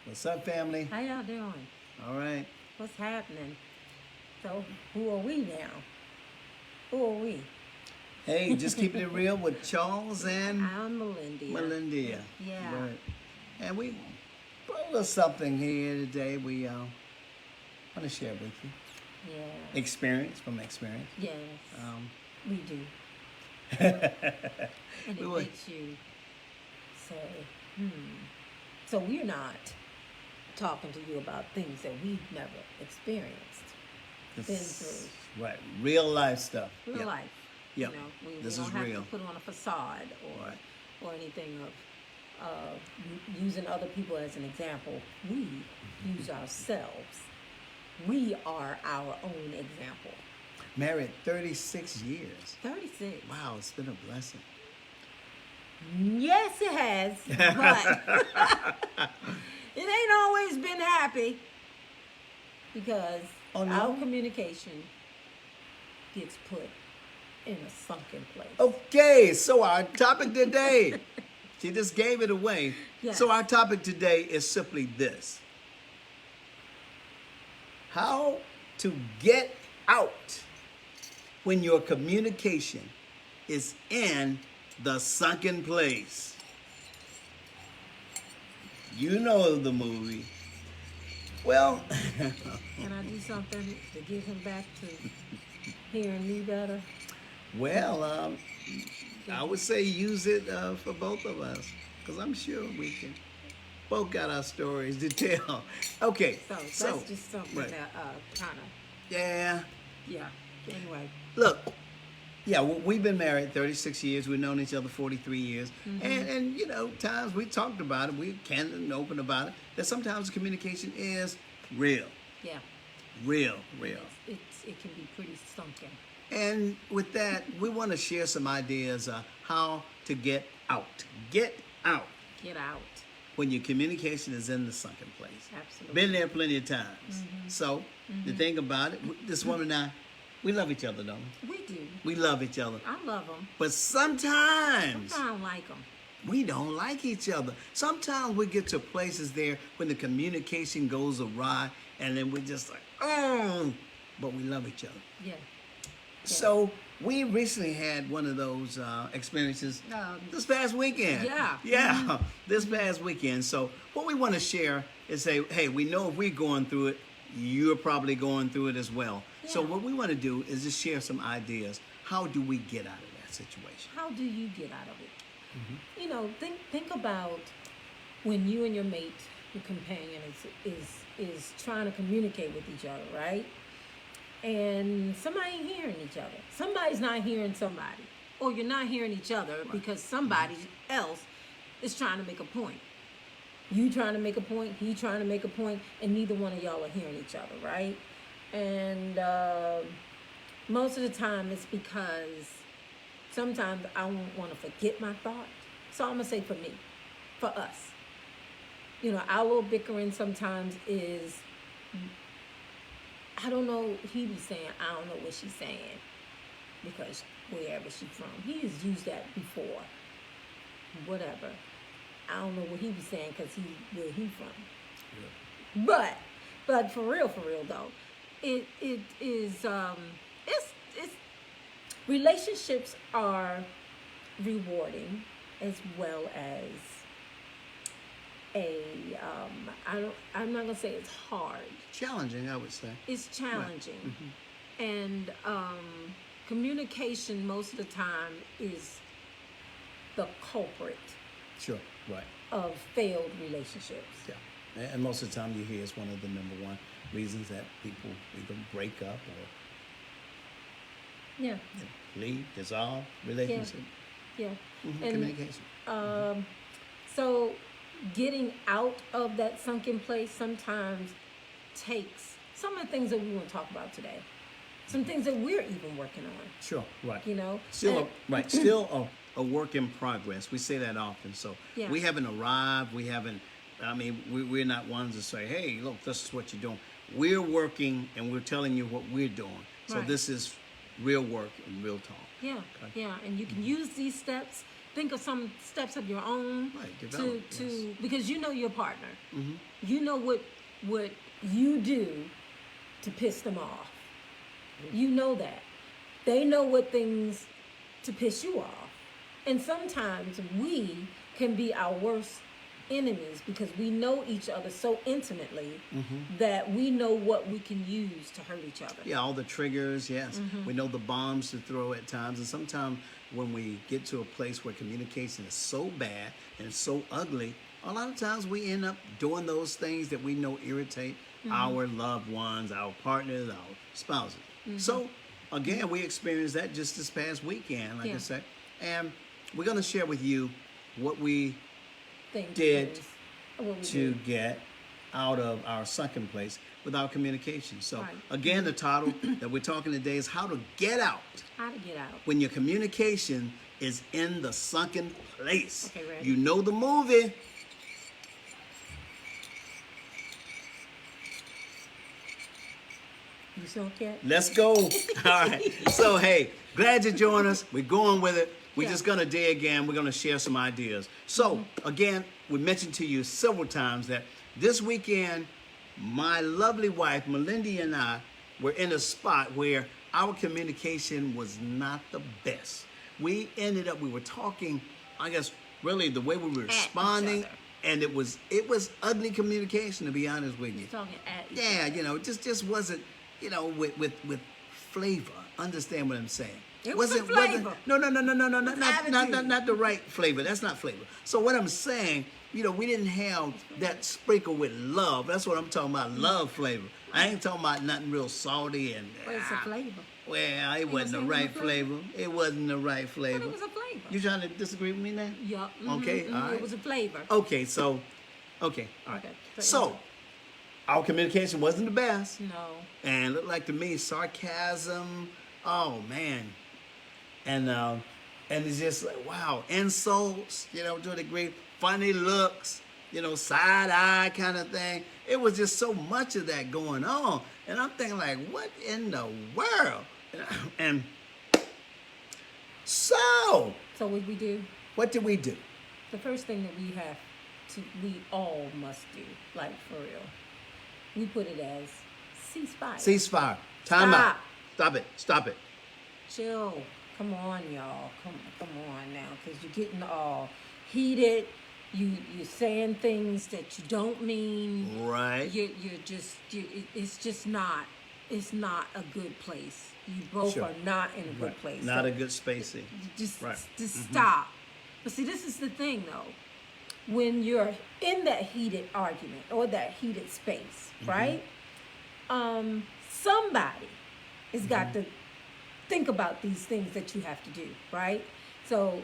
What's up, family? How y'all doing? All right. What's happening? So, who are we now? Who are we? Hey, just keeping it real with Charles and I'm Melendia. Melendia. Yeah. Right. And we brought a little something here today. We want to share with you. Yeah. Experience from experience. Yes. We do. And We it would. makes you say, So we're not talking to you about things that we've never experienced, been through. Right. Real life stuff. Real Yep. life. Yep. You know, we This don't is have real. to put on a facade Right. or anything of using other people as an example. We use ourselves. We are our own example. Married 36 years. 36. Wow, it's been a blessing. Yes, it has, but it ain't always been happy because Oh, no? our communication gets put in a sunken place. Okay, so our topic today, she just gave it away. Yes. So our topic today is simply this: how to get out when your communication is in the sunken place. You know the movie. Well, Can I do something to get him back to hearing me better? well, I would say use it for both of us, because I'm sure we can. Both got our stories to tell. Okay, So that's just something right. that kind of, Yeah. yeah. Anyway, Look, yeah, we've been married 36 years. We've known each other 43 years. And you know, times we talked about it. We're candid and open about it. That sometimes communication is real. yeah, Real. it can be pretty sunken. And with that, we want to share some ideas how to get out. Get out Get out. when your communication is in the sunken place. Absolutely. Been there plenty of times. So the thing about it, this woman and I, we love each other, don't we? We do. We love each other. I love them. But sometimes I don't like them. we don't like each other. Sometimes we get to places there when the communication goes awry, and then we're just like, oh, but we love each other. Yeah. So we recently had one of those experiences this past weekend. Yeah. Yeah, this past weekend. So what we want to share is say, hey, we know if we're going through it, you're probably going through it as well. So Yeah. what we want to do is just share some ideas. How do we get out of that situation? How do you get out of it? You know, think about when you and your mate, your companion, is trying to communicate with each other, right? And somebody ain't hearing each other. Somebody's not hearing somebody, or you're not hearing each other because somebody else is trying to make a point. You trying to make a point, he trying to make a point, and neither one of y'all are hearing each other, right? And most of the time it's because sometimes I want to forget my thought. So I'm going to say for me, for us. You know, our little bickering sometimes is, I don't know, he be saying, I don't know what she's saying, because wherever she's from. He has used that before. Whatever. I don't know what he be saying because where he from. Yeah. But for real though, it is it's relationships are rewarding as well as I'm not gonna say it's hard. Challenging, I would say. It's challenging. Right. And communication most of the time is the culprit. Sure, right. Of failed relationships. Yeah. And most of the time you hear it's one of the number one reasons that people either break up or leave, dissolve relationship. Yeah. And communication. So getting out of that sunken place sometimes takes some of the things that we want to talk about today. Some things that we're even working on. Sure, right. You know? Still a work in progress. We say that often. So we haven't arrived. We're not ones to say, hey, look, this is what you're doing. We're working and we're telling you what we're doing. So this is real work and real talk. Yeah, okay. Yeah. And you can use these steps think of some steps of your own, Right, develop, yes. because you know your partner. Mm-hmm. You know what you do to piss them off. You know that. They know what things to piss you off. And sometimes we can be our worst enemies because we know each other so intimately that we know what we can use to hurt each other. Yeah, all the triggers, yes. We know the bombs to throw at times. And sometimes when we get to a place where communication is so bad and so ugly, a lot of times we end up doing those things that we know irritate our loved ones, our partners, our spouses. So, again, we experienced that just this past weekend, like I said. And we're going to share with you what we did to get out of our sunken place with our communication. So, again, the title that we're talking today is How to Get Out. How to get out. When your communication is in the sunken place. Okay, ready? You know the movie. You sunk yet? Let's go. All right. So, hey, glad you joined us. We're going with it. We're just going to dig in. We're going to share some ideas. So, again, we mentioned to you several times that this weekend, my lovely wife, Melendia, and I were in a spot where our communication was not the best. We were talking, I guess, really the way we were responding, and it was ugly communication, to be honest with you. Talking at each Yeah, other. it just wasn't, with flavor. Understand what I'm saying? It wasn't flavor. No, not the right flavor. That's not flavor. So what I'm saying, we didn't have that sprinkle with love. That's what I'm talking about, love flavor. I ain't talking about nothing real salty and. Well, it's a flavor. Well, it wasn't the right flavor. It wasn't the right flavor. But it was a flavor. You trying to disagree with me now? Yeah. Okay, all right. It was a flavor. Okay, all right. So, our communication wasn't the best. No. And looked like to me sarcasm. Oh man. And it's just like, wow, insults, to a degree, funny looks, side eye kind of thing. It was just so much of that going on. And I'm thinking like, what in the world? And so what did we do? What did we do? The first thing that we all must do, like for real, we put it as ceasefire. Ceasefire. Time out. Stop it. Chill. Come on, y'all. Come on now, because you're getting all heated. You're saying things that you don't mean. Right. It's just not. It's not a good place. You both are not in a good place. Not a good space. Just stop. But see, this is the thing though. When you're in that heated argument or that heated space, right? Somebody has got to think about these things that you have to do, right? So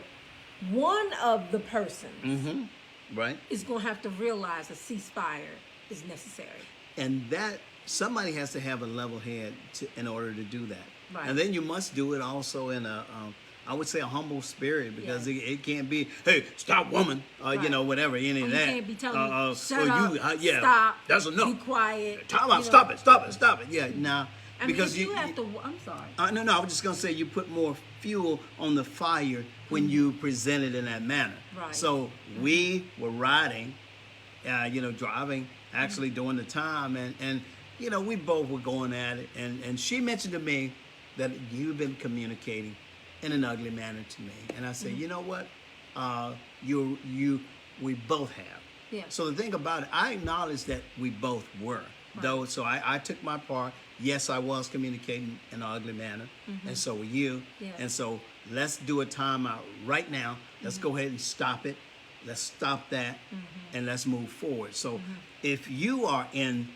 one of the persons right, is going to have to realize a ceasefire is necessary. And that somebody has to have a level head in order to do that. Right. And then you must do it also in I would say a humble spirit, because it can't be, hey, stop, woman, whatever, any of that. You can't be telling me, shut up, yeah, stop, that's enough. be quiet. Time out, stop it. Yeah, now. Because you have to. I'm sorry. No, I was just gonna say you put more fuel on the fire when you present it in that manner. Right. So we were riding, driving, actually during the time, and we both were going at it, and she mentioned to me that you've been communicating in an ugly manner to me, and I said, you know what, we both have. Yeah. So the thing about it, I acknowledge that we both were. Though, so I took my part. Yes, I was communicating in an ugly manner, and so were you. Yeah. And so let's do a timeout right now. Let's go ahead and stop it. Let's stop that, and let's move forward. So if you are in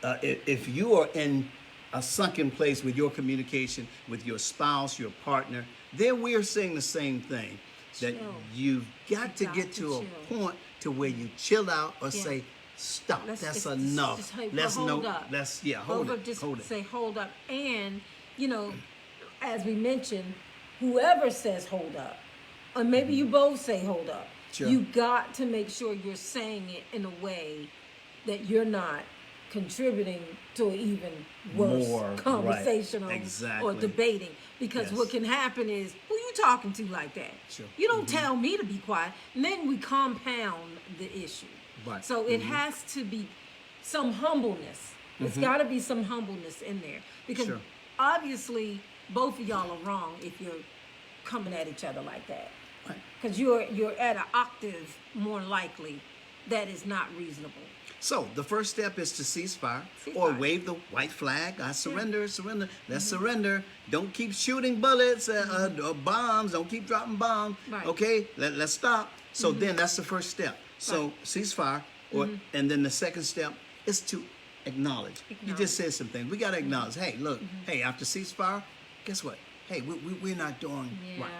a sunken place with your communication with your spouse, your partner, then we are saying the same thing. That you've got to get to a point to where you chill out or say, stop. That's enough. Hold up. Hold it. Say hold up. And as we mentioned, whoever says hold up, or maybe you both say hold up. Sure. You got to make sure you're saying it in a way that you're not contributing to an even worse conversation or debating. Because what can happen is, who you talking to like that? Sure. You don't tell me to be quiet. And then we compound the issue. Right. So it has to be some humbleness. It's got to be some humbleness in there. Because obviously, both of y'all are wrong if you're coming at each other like that. Because you're at an octave more likely that is not reasonable. So the first step is to cease fire or wave the white flag. I surrender, surrender. Let's surrender. Don't keep shooting bullets or bombs. Don't keep dropping bombs. Okay, let's stop. So then that's the first step. So cease fire, and then the second step is to acknowledge. You just said some things. We got to acknowledge. Hey, look. Hey, after ceasefire, guess what? Hey, we're not doing right.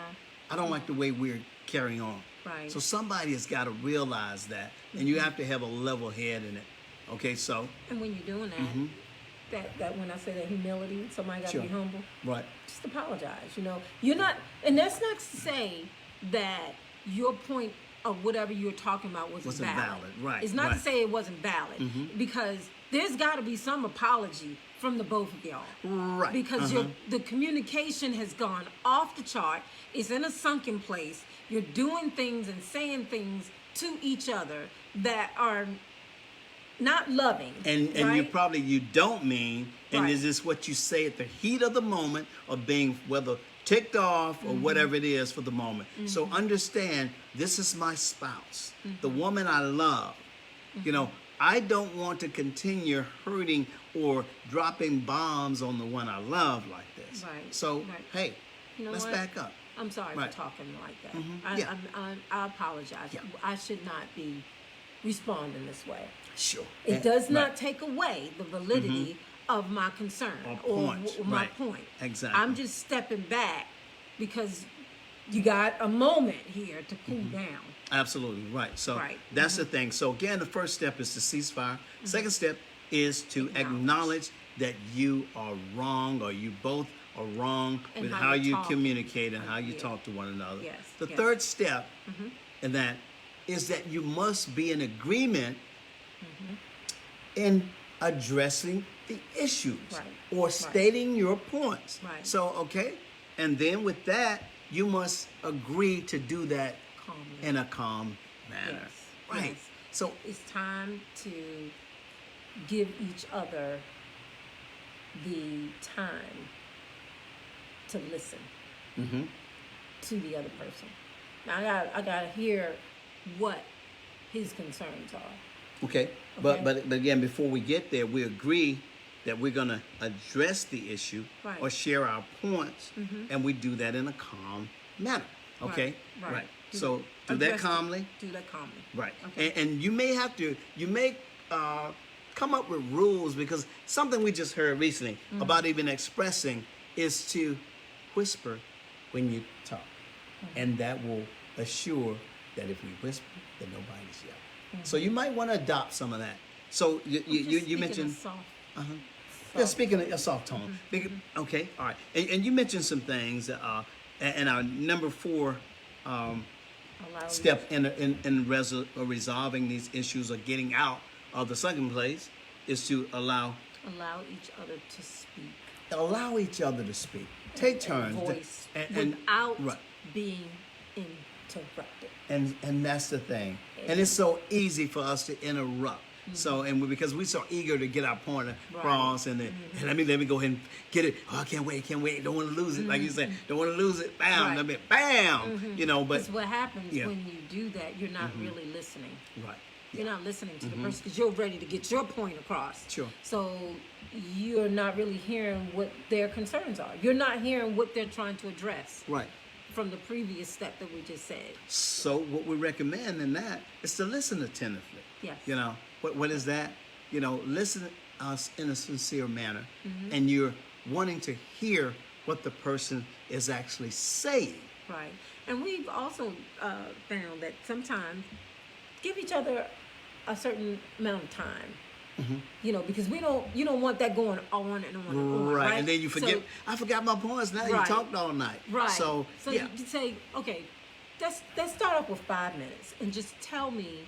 I don't like the way we're carrying on. Right. So somebody has got to realize that, and you have to have a level head in it. Okay, so. And when you're doing that, that when I say that humility, somebody got to be humble. Right. Just apologize. You're not, and that's not to say that your point of whatever you're talking about wasn't valid. Right. It's not to say it wasn't valid, because there's got to be some apology from the both of y'all. Right. Because the communication has gone off the chart. It's in a sunken place. You're doing things and saying things to each other that are not loving. And you don't mean, and is this what you say at the heat of the moment of being whether ticked off or whatever it is for the moment. So understand, this is my spouse, the woman I love. I don't want to continue hurting or dropping bombs on the one I love like this. Right. So, hey, let's back up. I'm sorry for talking like that. I apologize. Yeah. I should not be responding this way. Sure. It does not take away the validity of my concern or my point. Exactly. I'm just stepping back because you got a moment here to cool down. Absolutely, right. So that's the thing. So again, the first step is to cease fire. Second step is to acknowledge that you are wrong, or you both are wrong with how you communicate and how you talk to one another. Yes. The third step in that is that you must be in agreement in addressing the issues or stating your points. Right. So, and then with that, you must agree to do that in a calm manner. Yes. Right. Yes. So it's time to give each other the time to listen to the other person. Now I gotta hear what his concerns are. Okay. But again, before we get there, we agree that we're gonna address the issue or share our points, and we do that in a calm manner. Okay. Right. So do that calmly. Do that calmly. Right. Okay. And you may have to. You may come up with rules, because something we just heard recently about even expressing is to whisper when you talk, and that will assure that if we whisper, that nobody's yelling. So you might want to adopt some of that. So you mentioned speaking a soft tone. Okay, all right. And you mentioned some things that and our number 4 step in resolving these issues or getting out of the sunken place is to allow each other to speak. Allow each other to speak. Take turns. Voice without being interrupted. And that's the thing. And it's so easy for us to interrupt. So, because we're so eager to get our point across, and let me go ahead and get it. Oh, I can't wait. Don't want to lose it. Like you said, don't want to lose it. Bam, bam. But that's what happens when you do that. You're not really listening. Right. You're not listening to the person, because you're ready to get your point across. Sure. So you're not really hearing what their concerns are. You're not hearing what they're trying to address. Right. From the previous step that we just said. So what we recommend in that is to listen attentively. Yes. What is that? Listen to us in a sincere manner, and you're wanting to hear what the person is actually saying. Right. And we've also found that sometimes give each other a certain amount of time. Because you don't want that going on and on and on. Right. And then you forget. I forgot my points. Now you talked all night. Right. So you say, okay, let's start off with 5 minutes and just tell me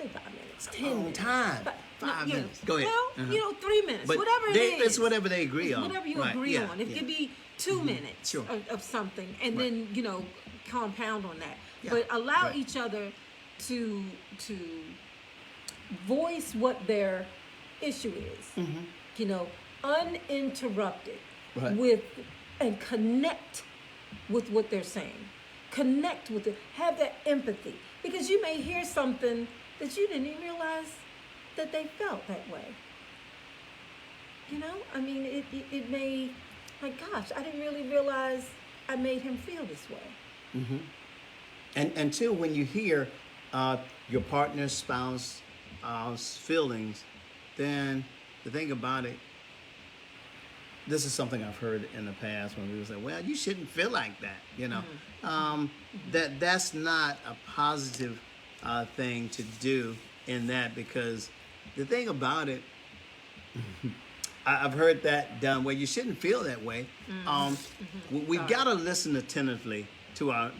say 5 minutes, 10 Long minutes. time. But, 5 you know, minutes. Go ahead. Well, 3 minutes, But whatever it is. it's whatever they agree It's on. whatever you Right, agree yeah, on. It yeah. could be 2 minutes Sure. of something, and Right. then compound on that. Yeah, But allow right. each other to voice what their issue is. Uninterrupted Right. with and connect with what they're saying. Connect with it. Have that empathy, because you may hear something that you didn't even realize that they felt that way. I mean, it may, like, gosh, I didn't really realize I made him feel this way. And until when you hear your partner's spouse feelings, then the thing about it, this is something I've heard in the past when people say, well, you shouldn't feel like that, that's not a positive thing to do in that, because the thing about it, I've heard that done where you shouldn't feel that way. We've got to listen attentively to our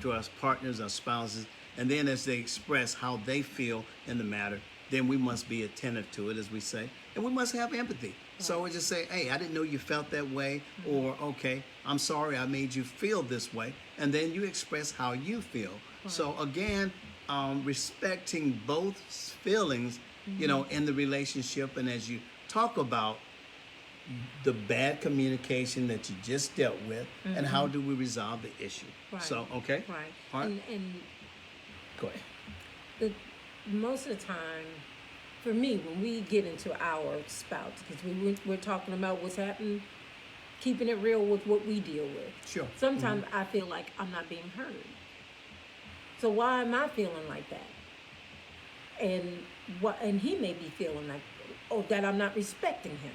partners, our spouses, and then as they express how they feel in the matter, then we must be attentive to it, as we say, and we must have empathy. So we just say, hey, I didn't know you felt that way, or okay, I'm sorry I made you feel this way, and then you express how you feel. So again, respecting both feelings, in the relationship, and as you talk about the bad communication that you just dealt with, and how do we resolve the issue. Right. So, okay. Right. All right. And Go ahead. most of the time, for me, when we get into our spouse, because we're talking about what's happening, keeping it real with what we deal with. Sure. Sometimes I feel like I'm not being heard. So why am I feeling like that? And he may be feeling like, that I'm not respecting him.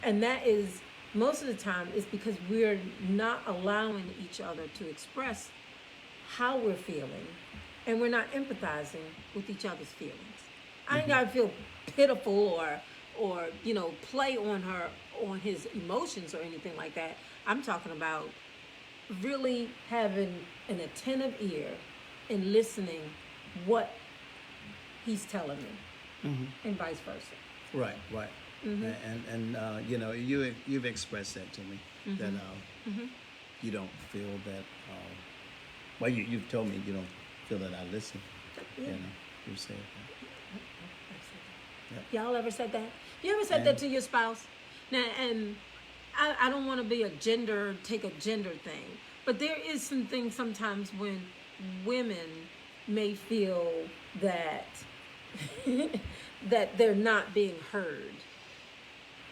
And that is, most of the time, is because we're not allowing each other to express how we're feeling, and we're not empathizing with each other's feelings. I ain't gotta feel pitiful or play on his emotions or anything like that. I'm talking about really having an attentive ear and listening what he's telling me, and vice versa. Right. And you've expressed that to me, that you don't feel that. Well, you've told me you don't feel that I listen. Yeah. You said that. Y'all ever said that? You ever said that to your spouse? Now, and I don't want to be take a gender thing, but there is some things sometimes when women may feel that that they're not being heard.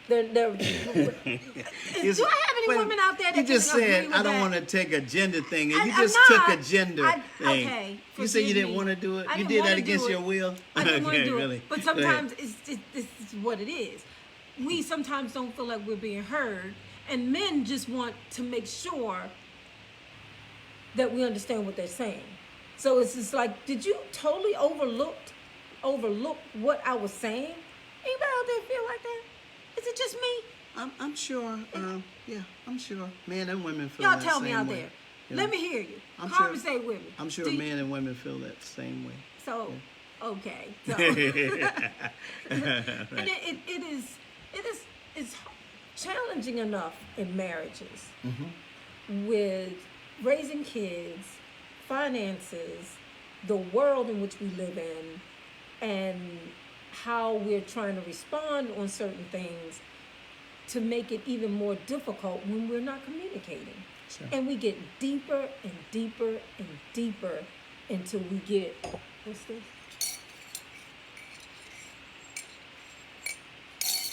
Do I have any women out there that you just said I don't want to take a gender thing, and you just took a gender thing. Okay, you said you didn't want to do it. You did that against your will. I didn't want to do really? it, but sometimes this is what it is. We sometimes don't feel like we're being heard, and men just want to make sure that we understand what they're saying. So it's just like, did you totally overlook what I was saying? Anybody out there feel like that? Is it just me? I'm sure. Yeah, I'm sure. Men and women feel Y'all that tell me same out way. there. You Let know? me hear you. I'm Conversate with me. I'm sure men and women feel that same way. So, okay. So, and it's challenging enough in marriages with raising kids, finances, the world in which we live in, and how we're trying to respond on certain things, to make it even more difficult when we're not communicating. Sure. And we get deeper and deeper and deeper until we get, what's this?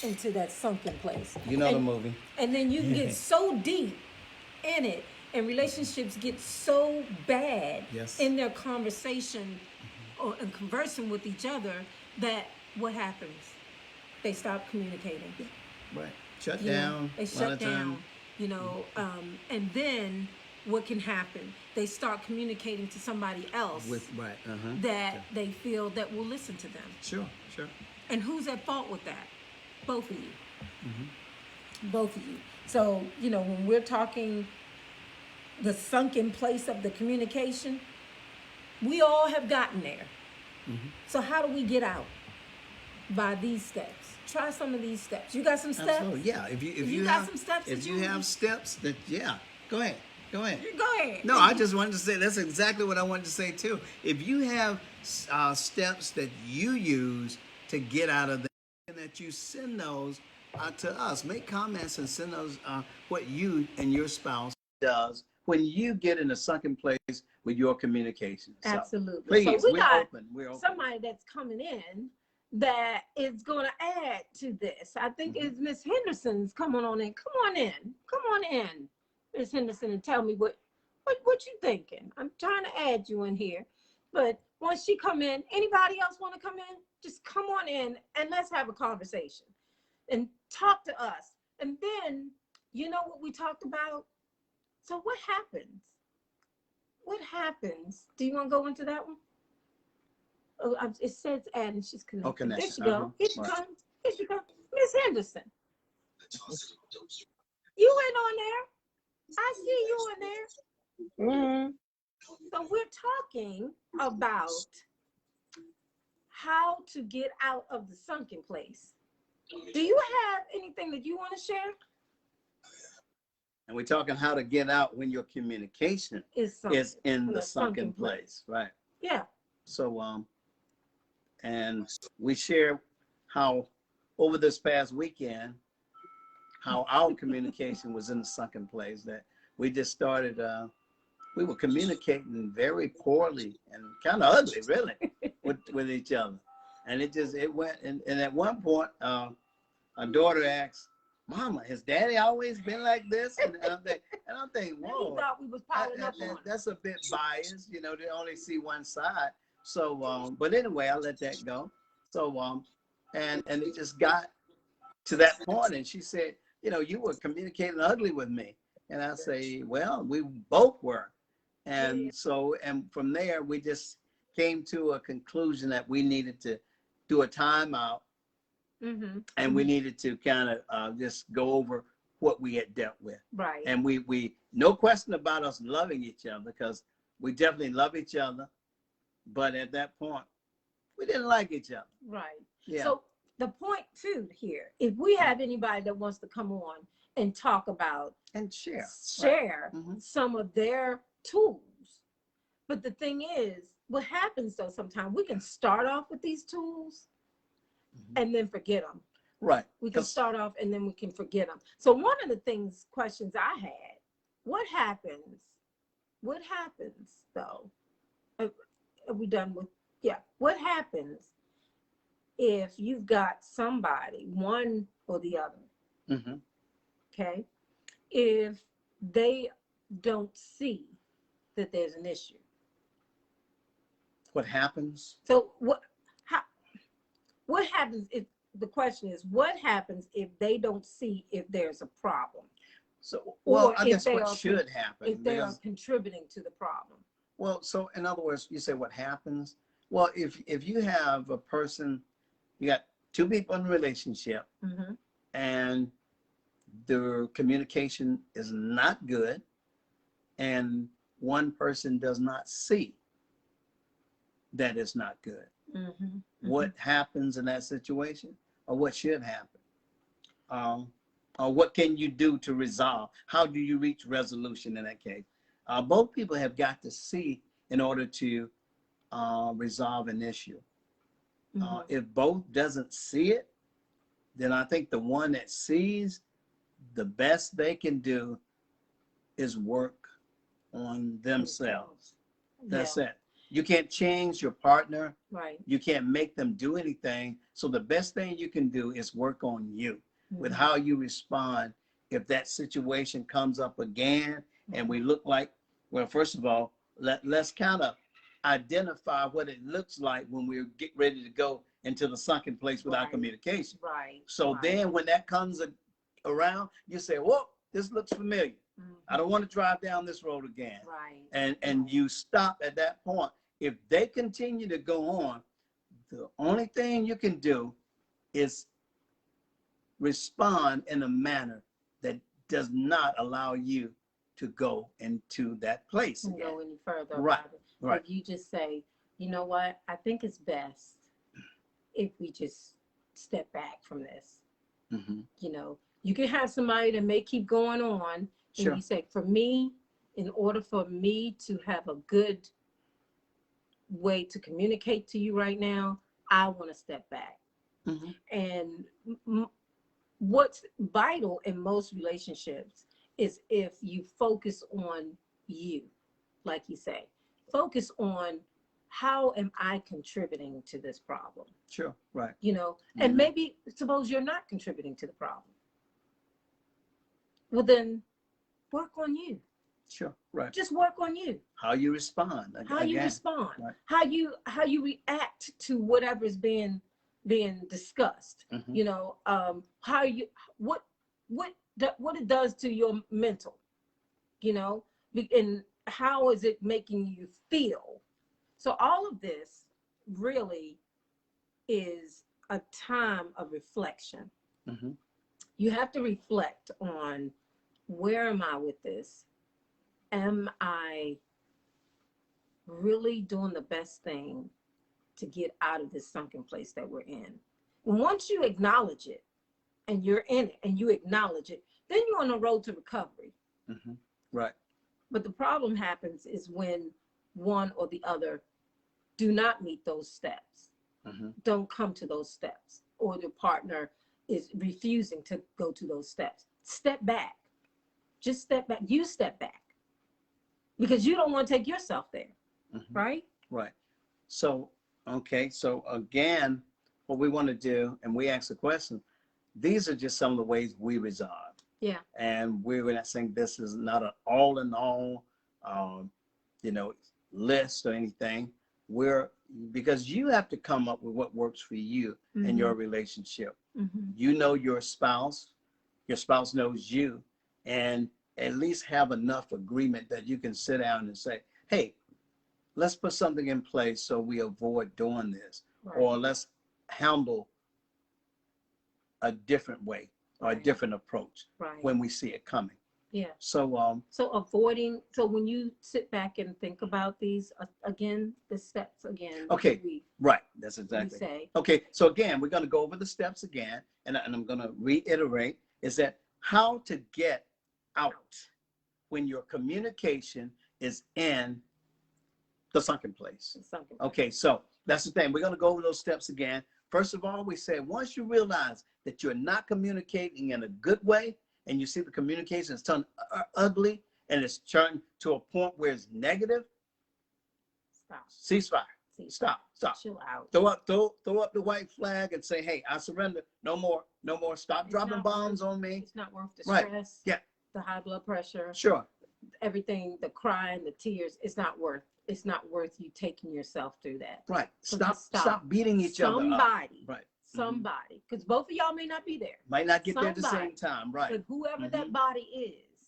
Into that sunken place. You know the movie. And then you get so deep in it, and relationships get so bad in their conversation and conversing with each other, that what happens? They stop communicating. Right. Shut down. They shut down. And then what can happen? They start communicating to somebody else that they feel that will listen to them. Sure. And who's at fault with that? Both of you. Both of you. So, when we're talking the sunken place of the communication, we all have gotten there. So how do we get out? By these steps. Try some of these steps. You got some steps? Absolutely, yeah. If you got have some steps, if you have steps that, yeah, go ahead, go ahead. Go ahead. No, I just wanted to say that's exactly what I wanted to say too. If you have steps that you use to get out of that, and that you send those to us, make comments and send those what you and your spouse does when you get in a sunken place with your communication. So, absolutely. please, so we're open. We're open. Somebody that's coming in that is going to add to this. I think it's Miss Henderson's coming on in. Come on in. Come on in, Miss Henderson, and tell me what you thinking. I'm trying to add you in here. But once she come in, anybody else want to come in? Just come on in and let's have a conversation and talk to us. And then, you know what we talked about? So what happens? What happens? Do you want to go into that one? Oh, it says add and she's connected. Oh, connection. There she go. Here she comes. Here she comes. Miss Henderson. You ain't on there. I see you in there. Mm-hmm. So we're talking about how to get out of the sunken place. Do you have anything that you want to share? And we're talking how to get out when your communication is in the sunken place. Right. Yeah. So, and we share how over this past weekend, how our communication was in the sunken place, that we just started, we were communicating very poorly and kind of ugly, really, with each other. And it went, and at one point, our daughter asked, Mama, has Daddy always been like this? And I'm thinking, whoa, thought we was piling up on that's a bit biased, you know, to only see one side. So, but anyway, I let that go. So, and it just got to that point, and she said, you know, you were communicating ugly with me. And I say, well, we both were. And so, and from there, we just came to a conclusion that we needed to do a timeout. And we needed to kind of just go over what we had dealt with. Right. And we no question about us loving each other, because we definitely love each other. But at that point, we didn't like each other. Right. Yeah. So the point too here, if we have anybody that wants to come on and talk about and share right. Some of their tools. But the thing is, what happens though, sometimes we can start off with these tools and then forget them. Right. We can start off and then we can forget them. So one of the questions I had, what happens though? Are we done with, what happens if you've got somebody, one or the other, okay, if they don't see that there's an issue? What happens? So what happens if, the question is, what happens if they don't see if there's a problem? So, well, I guess what should happen? If they are contributing to the problem. Well, so in other words, you say what happens? Well, if you have a person, you got two people in a relationship, and their communication is not good, and one person does not see that it's not good. What happens in that situation, or what should happen? Or what can you do to resolve? How do you reach resolution in that case? Both people have got to see in order to resolve an issue. If both doesn't see it, then I think the one that sees, the best they can do is work on themselves. That's it. You can't change your partner. Right. You can't make them do anything. So the best thing you can do is work on you with how you respond. If that situation comes up again and we look like, well, first of all, let's kind of identify what it looks like when we get ready to go into the sunken place without communication. Right. So then when that comes around, you say, whoa, this looks familiar. I don't want to drive down this road again. Right. And you stop at that point. If they continue to go on, the only thing you can do is respond in a manner that does not allow you to go into that place again. Go any further. Right. Right. Like you just say, you know what? I think it's best if we just step back from this. Mm-hmm. You know, you can have somebody that may keep going on, Sure. and you say, for me, in order for me to have a good way to communicate to you right now, I want to step back. Mm-hmm. And what's vital in most relationships is if you focus on you, like you say, focus on how am I contributing to this problem? Sure. Right. You know, and maybe suppose you're not contributing to the problem. Well, then work on you. Sure. Right. Just work on you. How you respond. How you respond. Right. How you react to whatever's being discussed. Mm-hmm. You know, how you what it does to your mental. You know, and how is it making you feel? So all of this really is a time of reflection. Mm-hmm. You have to reflect on, where am I with this? Am I really doing the best thing to get out of this sunken place that we're in? And once you acknowledge it and you're in it and you acknowledge it, then you're on the road to recovery. Mm-hmm. Right. But the problem happens is when one or the other do not meet those steps, don't come to those steps, or the partner is refusing to go to those steps. Step back. Just step back. You step back. Because you don't want to take yourself there, right? Right. So, okay. So again, what we want to do, and we ask the question, these are just some of the ways we resolve. Yeah. And we're not saying this is not an all in all, list or anything. Because you have to come up with what works for you in your relationship. You know your spouse knows you, and at least have enough agreement that you can sit down and say, hey, let's put something in place so we avoid doing this, or let's handle a different way or a different approach when we see it coming. Yeah. So when you sit back and think about these again, the steps again. Okay. Right. That's exactly. Say. Okay. So again, we're going to go over the steps again, and I'm going to reiterate is that how to get out when your communication is in the sunken place. Okay. So that's the thing. We're going to go over those steps again. First of all, we say once you realize that you're not communicating in a good way, and you see the communication is turned ugly and it's turned to a point where it's negative, stop. Ceasefire. Stop. Chill out. Throw up the white flag and say, hey, I surrender. No more. Stop dropping bombs on me. It's not worth the stress. Right. Yeah. The high blood pressure. Sure. Everything, the crying, the tears, it's not worth you taking yourself through that. Right. So stop beating each other up. Right. Somebody, because both of y'all may not be there. Might not get there at the same time, right? But whoever that body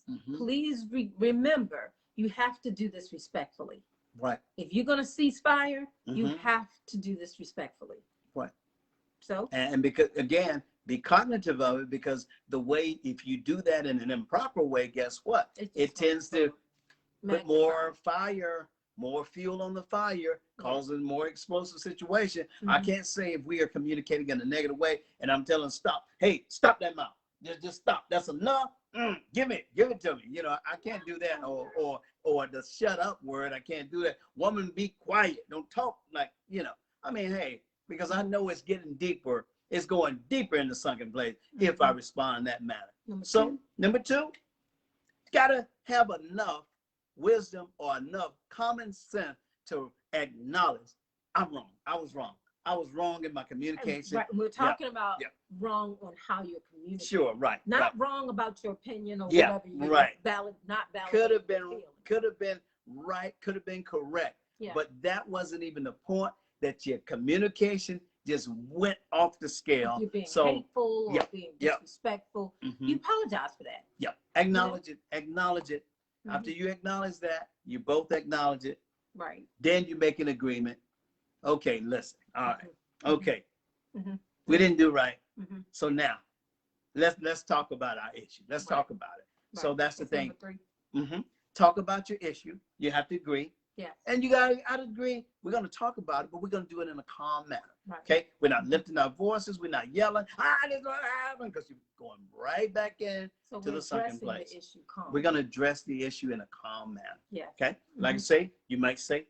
is, please remember, you have to do this respectfully. Right. If you're going to cease fire, you have to do this respectfully. Right. So? And because, again, be cognitive of it, because the way, if you do that in an improper way, guess what? It tends to put more fire, more fuel on the fire, causing more explosive situation. I can't say if we are communicating in a negative way and I'm telling stop, hey, stop that mouth. Just stop. That's enough. Give it to me. You know, I can't do that. Or the shut up word. I can't do that. Woman, be quiet. Don't talk like, I mean, hey, because I know it's getting deeper. It's going deeper in the sunken place if I respond in that manner. Number two, gotta have enough wisdom or enough common sense to acknowledge I'm wrong. I was wrong. I was wrong in my communication. Right. We're talking about wrong on how you're communicating. Sure, right. Not wrong about your opinion or whatever. Valid, not valid. Could have been right. Could have been correct. Yeah. But that wasn't even the point. That your communication just went off the scale. If you're being hateful or being disrespectful. You apologize for that. Yeah. Acknowledge it. Acknowledge it. After you acknowledge that, you both acknowledge it. Right. Then you make an agreement. Okay, listen. All right. Okay. We didn't do right. So now, let's talk about our issue. Let's talk about it. Right. So that's the thing. Number 3. Talk about your issue. You have to agree. Yeah. And you got to agree, we're going to talk about it, but we're going to do it in a calm manner. Right. Okay? We're not lifting our voices. We're not yelling, this is what happened, because you're going right back in to the sunken place. The issue calm. We're going to address the issue in a calm manner. Yeah. Okay? Like I say, you might say,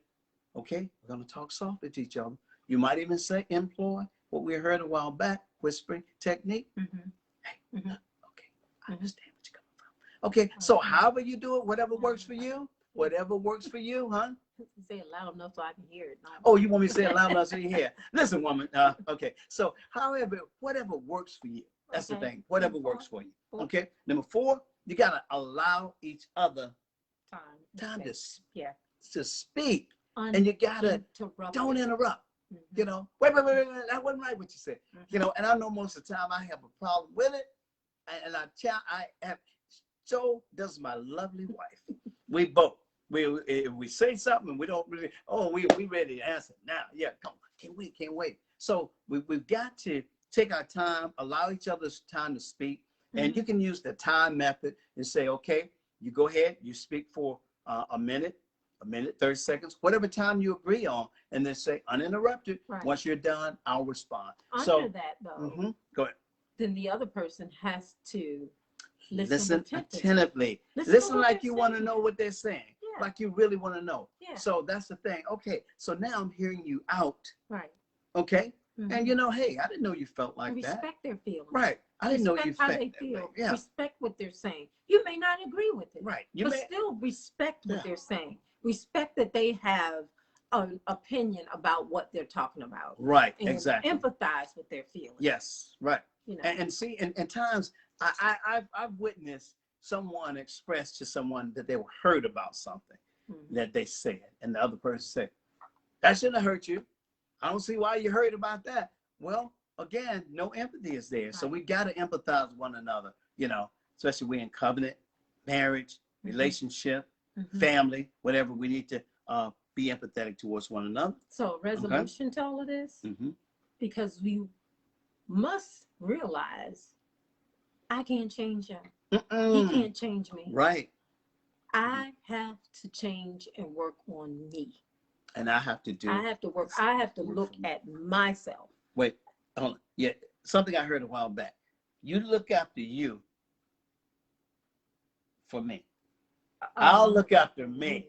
okay, we're going to talk softly to each other. You might even say, employ what we heard a while back, whispering technique. Hey, okay, I understand what you're coming from. Okay, so however you do it, whatever works for you, huh? Say it loud enough so I can hear it. Oh, you want me to say it loud enough so you hear? Listen, woman. Okay, so however, whatever works for you. That's the thing. Whatever works for you. Okay. Number 4, you gotta allow each other time to speak, and you gotta don't interrupt. You know, wait, that wasn't right what you said. You know, and I know most of the time I have a problem with it, and I have. So does my lovely wife. We both. If we say something and we don't really, we ready to answer now. Yeah, come on, can't wait. So we've got to take our time, allow each other's time to speak, and you can use the time method and say, okay, you go ahead, you speak for a minute, 30 seconds, whatever time you agree on, and then say uninterrupted. Right. Once you're done, I'll respond. Under that though, go ahead. Then the other person has to listen attentively. Listen like you want to know what they're saying. Yeah. Like you really want to know. Yeah. So that's the thing. Okay, so now I'm hearing you out. Right. Okay. And you know, hey, I didn't know you felt like that. Respect their feelings. Right. I didn't know you felt how they feel. Yeah. Respect what they're saying. You may not agree with it. Right. But still respect what they're saying. Respect that they have an opinion about what they're talking about. Right. And exactly. Empathize with their feelings. Yes. Right. You know. And see, in times I've witnessed someone express to someone that they were hurt about something that they said, and the other person said, "That shouldn't have hurt you. I don't see why you're hurt about that." Well, again, no empathy is there. Right. So we got to empathize with one another, you know, especially we're in covenant, marriage, relationship, family, whatever. We need to be empathetic towards one another. So resolution to all of this, because we must realize I can't change him. He can't change me. Right. I have to change and work on me. And I have to do. I have to work. I have to look at myself. Wait, hold on. Yeah, something I heard a while back. You look after you for me. I'll look after me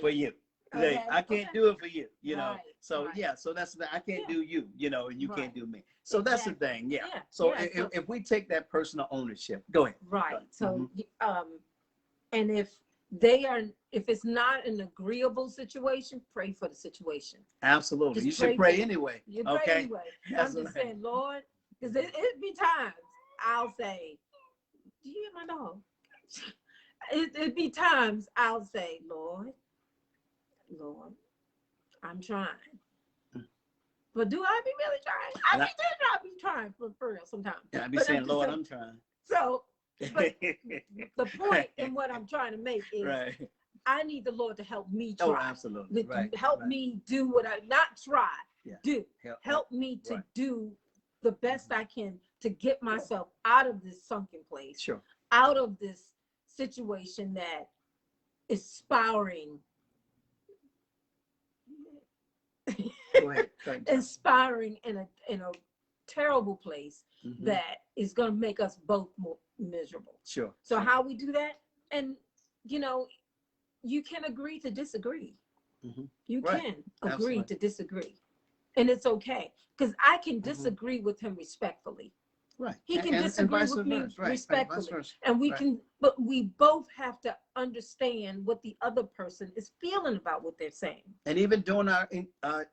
for you. Okay. I can't do it for you, you know. So yeah, so that's the, I can't do you, you know, and you can't do me. So that's the thing, yeah. So if we take that personal ownership, go ahead. Right. So and if it's not an agreeable situation, pray for the situation. Absolutely. You should pray anyway. You pray anyway. I'm just saying, Lord, because it'd be times I'll say, do you hear my dog? It'd be times I'll say, Lord, I'm trying. But do I be really trying? I be trying for real sometimes. Yeah, I be saying, Lord, I'm trying. So, but the point in what I'm trying to make is I need the Lord to help me try. Oh, absolutely. Help me do what I, not try, do. Help me to do the best I can to get myself out of this sunken place. Sure. Out of this situation that is spiraling. Inspiring in a terrible place that is going to make us both more miserable. Sure. So how we do that, and you know, you can agree to disagree. You can agree to disagree, and it's okay, because I can disagree with him respectfully. Right. He can disagree with me respectfully, and we can, but we both have to understand what the other person is feeling about what they're saying. And even during our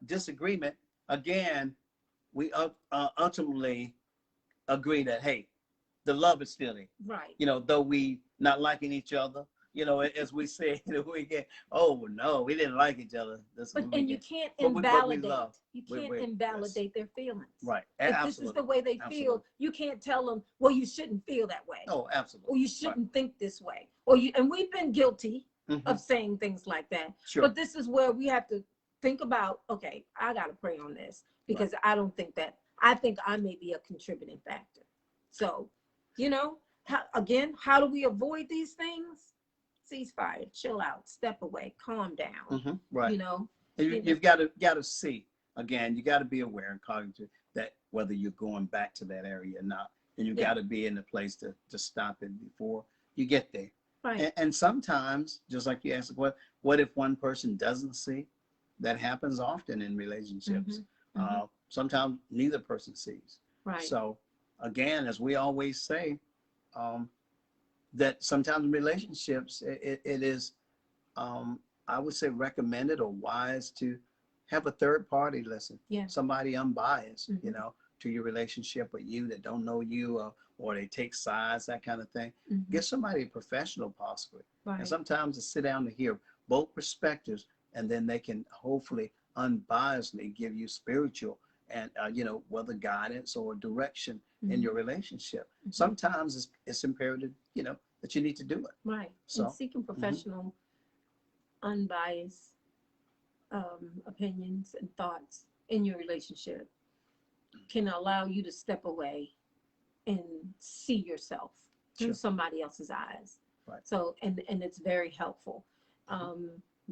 disagreement, again, we ultimately agree that, hey, the love is still there. Right. You know, though we not liking each other, you know, as we say, we get, oh no, we didn't like each other. You can't invalidate. You can't invalidate their feelings. Right. If this is the way they feel, you can't tell them, well, you shouldn't feel that way. Oh, absolutely. Or you shouldn't think this way. Or and we've been guilty of saying things like that. Sure. But this is where we have to think about, okay, I got to pray on this, because I don't think that, I think I may be a contributing factor. So, you know, how do we avoid these things? ceasefire, chill out, step away, calm down. Right. You know, You've got to see again. You got to be aware and cognizant that whether you're going back to that area or not, and you got to be in a place to stop it before you get there. right. And sometimes, just like you asked, what if one person doesn't see? That happens often in relationships. Sometimes neither person sees. Right. So again, as we always say, that sometimes in relationships, it is, I would say, recommended or wise to have a third party listen. Yeah. Somebody unbiased, to your relationship with you that don't know you, or they take sides, that kind of thing. Get somebody professional, possibly. Right. And sometimes to sit down to hear both perspectives, and then they can hopefully unbiasedly give you spiritual and whether guidance or direction in your relationship. Sometimes it's imperative, that you need to do it. Right. So and seeking professional, unbiased opinions and thoughts in your relationship can allow you to step away and see yourself through somebody else's eyes. Right. So, and it's very helpful.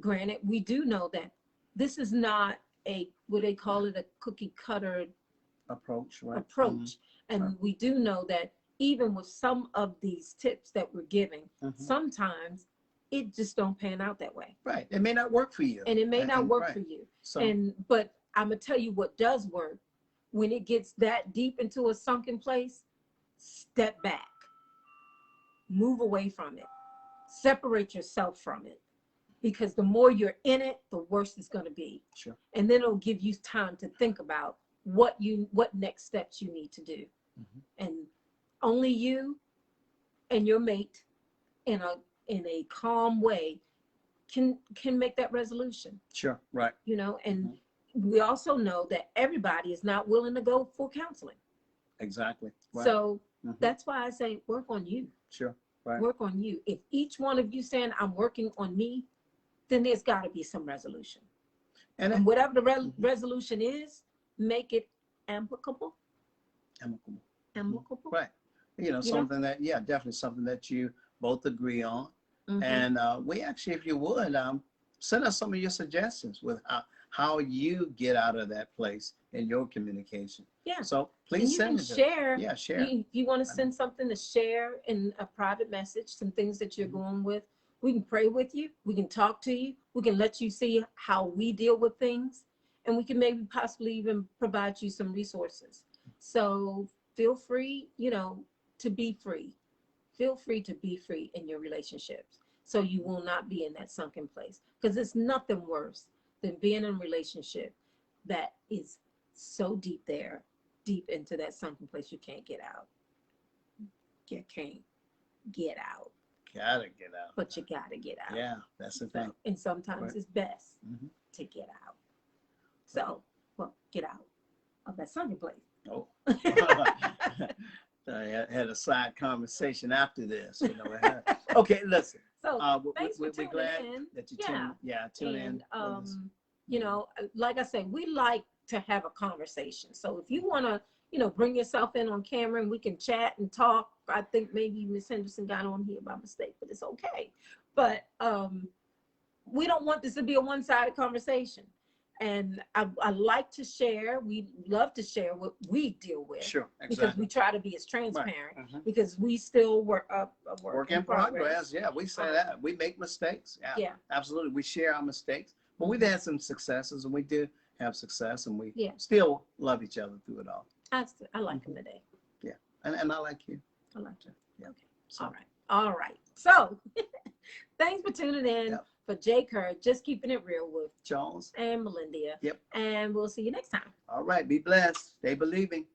Granted, we do know that this is not what they call it, a cookie cutter approach, right? And we do know that even with some of these tips that we're giving, sometimes it just don't pan out that way. Right. It may not work for you. And it may not work for you. So, but I'm gonna tell you what does work. When it gets that deep into a sunken place, step back, move away from it, separate yourself from it, because the more you're in it, the worse it's going to be. Sure. And then it'll give you time to think about what next steps you need to do. And only you and your mate in a calm way can make that resolution. Sure. Right. And we also know that everybody is not willing to go for counseling. Exactly. Right. So that's why I say work on you. Sure. Right. Work on you. If each one of you saying I'm working on me, then there's got to be some resolution. And whatever the resolution is, make it amicable. Amicable. Right. Something that, definitely something that you both agree on. And we actually, if you would, send us some of your suggestions with how you get out of that place in your communication. Yeah. So please send it. Share. Yeah, share. If you want to send something to share in a private message, some things that you're going with, we can pray with you. We can talk to you. We can let you see how we deal with things. And we can maybe possibly even provide you some resources. So feel free, to be free. Feel free to be free in your relationships, so you will not be in that sunken place. Because it's nothing worse than being in a relationship that is so deep into that sunken place you can't get out. You can't get out. Gotta get out. But you gotta get out. Yeah, that's the thing. And sometimes it's best to get out. So, get out of that sunken place. Oh. I had a side conversation after this. Okay, listen. So thanks for we're tuning glad in. that you tune in. Like I said, we like to have a conversation. So if you want to, bring yourself in on camera and we can chat and talk. I think maybe Miss Henderson got on here by mistake, but it's okay. But we don't want this to be a one-sided conversation. And I like to share. We love to share what we deal with. Sure, exactly. Because we try to be as transparent. Because we still work in progress. Yeah, we say that. We make mistakes. Yeah, absolutely. We share our mistakes. But we've had some successes, and we do have success, and we still love each other through it all. I like him today. Yeah, and I like you. I like you. Yeah. Okay. So. All right. So thanks for tuning in. Yep. For J. Kerr, just keeping it real with Charles and Melendia. Yep. And we'll see you next time. All right. Be blessed. Stay believing.